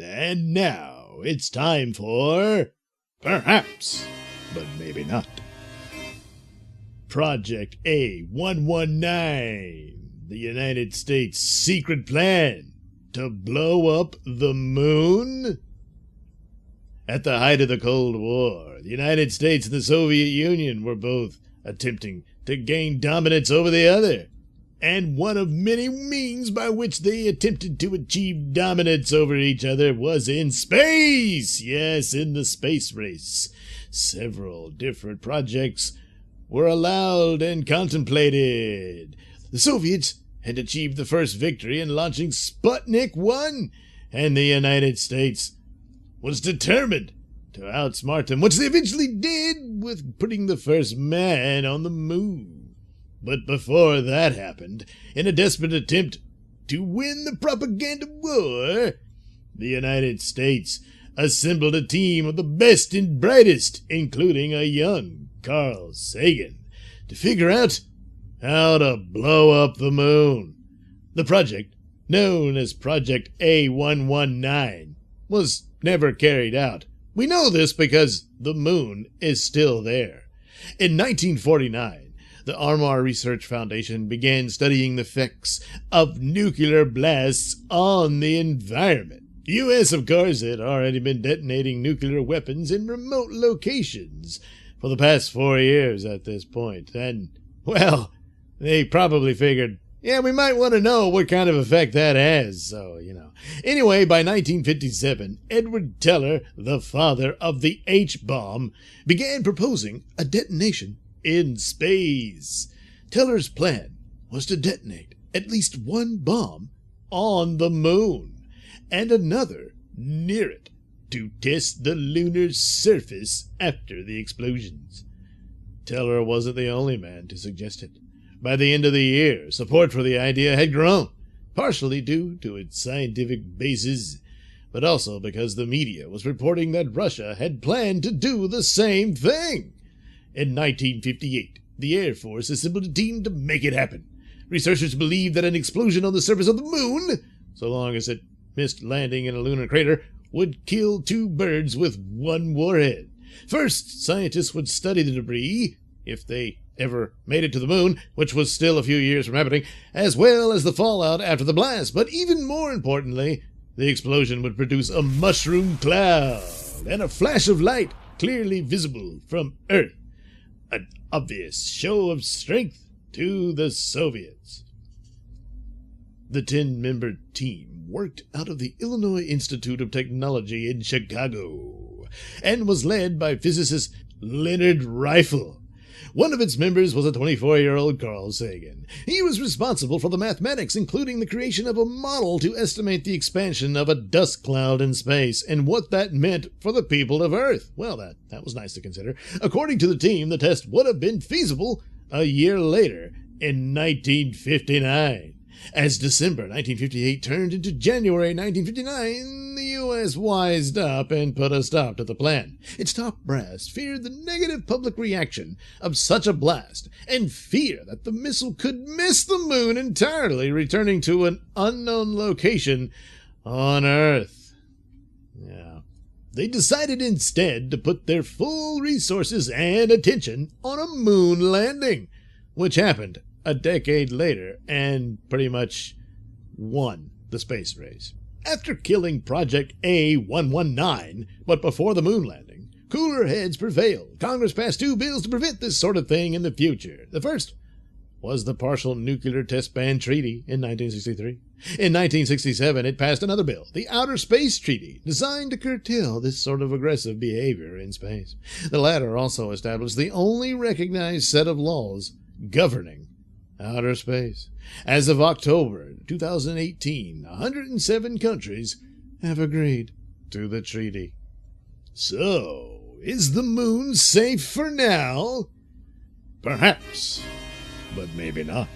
And now it's time for Perhaps, but Maybe Not. Project A119, the United States' secret plan to blow up the moon? At the height of the Cold War, the United States and the Soviet Union were both attempting to gain dominance over the other, and one of many means by which they attempted to achieve dominance over each other was in space. Yes, in the space race. Several different projects were allowed and contemplated. The Soviets had achieved the first victory in launching Sputnik 1, and the United States was determined to outsmart them, which they eventually did with putting the first man on the moon. But before that happened, in a desperate attempt to win the propaganda war, the United States assembled a team of the best and brightest, including a young Carl Sagan, to figure out how to blow up the moon. The project, known as Project A119, was never carried out. We know this because the moon is still there. In 1949, the Armar Research Foundation began studying the effects of nuclear blasts on the environment. The U.S., of course, had already been detonating nuclear weapons in remote locations for the past 4 years at this point. And, well, they probably figured, yeah, we might want to know what kind of effect that has, so, Anyway, by 1957, Edward Teller, the father of the H-bomb, began proposing a detonation in space. Teller's plan was to detonate at least one bomb on the moon and another near it to test the lunar surface after the explosions. Teller wasn't the only man to suggest it. By the end of the year, support for the idea had grown, partially due to its scientific basis, but also because the media was reporting that Russia had planned to do the same thing. In 1958, the Air Force assembled a team to make it happen. Researchers believed that an explosion on the surface of the moon, so long as it missed landing in a lunar crater, would kill 2 birds with 1 warhead. First, scientists would study the debris, if they ever made it to the moon, which was still a few years from happening, as well as the fallout after the blast. But even more importantly, the explosion would produce a mushroom cloud and a flash of light clearly visible from Earth. An obvious show of strength to the Soviets. The 10-member team worked out of the Illinois Institute of Technology in Chicago and was led by physicist Leonard Riefel. One of its members was a 24-year-old Carl Sagan. He was responsible for the mathematics, including the creation of a model to estimate the expansion of a dust cloud in space and what that meant for the people of Earth. Well, that was nice to consider. According to the team, the test would have been feasible a year later, in 1959. As December 1958 turned into January 1959, the U.S. wised up and put a stop to the plan. Its top brass feared the negative public reaction of such a blast and fear that the missile could miss the moon entirely, returning to an unknown location on Earth. Yeah. They decided instead to put their full resources and attention on a moon landing, which happened a decade later and pretty much won the space race. After killing Project A119, but before the moon landing, cooler heads prevailed. Congress passed 2 bills to prevent this sort of thing in the future. The first was the Partial Nuclear Test Ban Treaty in 1963. In 1967, it passed another bill, the Outer Space Treaty, designed to curtail this sort of aggressive behavior in space. The latter also established the only recognized set of laws governing outer space. As of October 2018, 107 countries have agreed to the treaty. So, is the moon safe for now? Perhaps, but maybe not.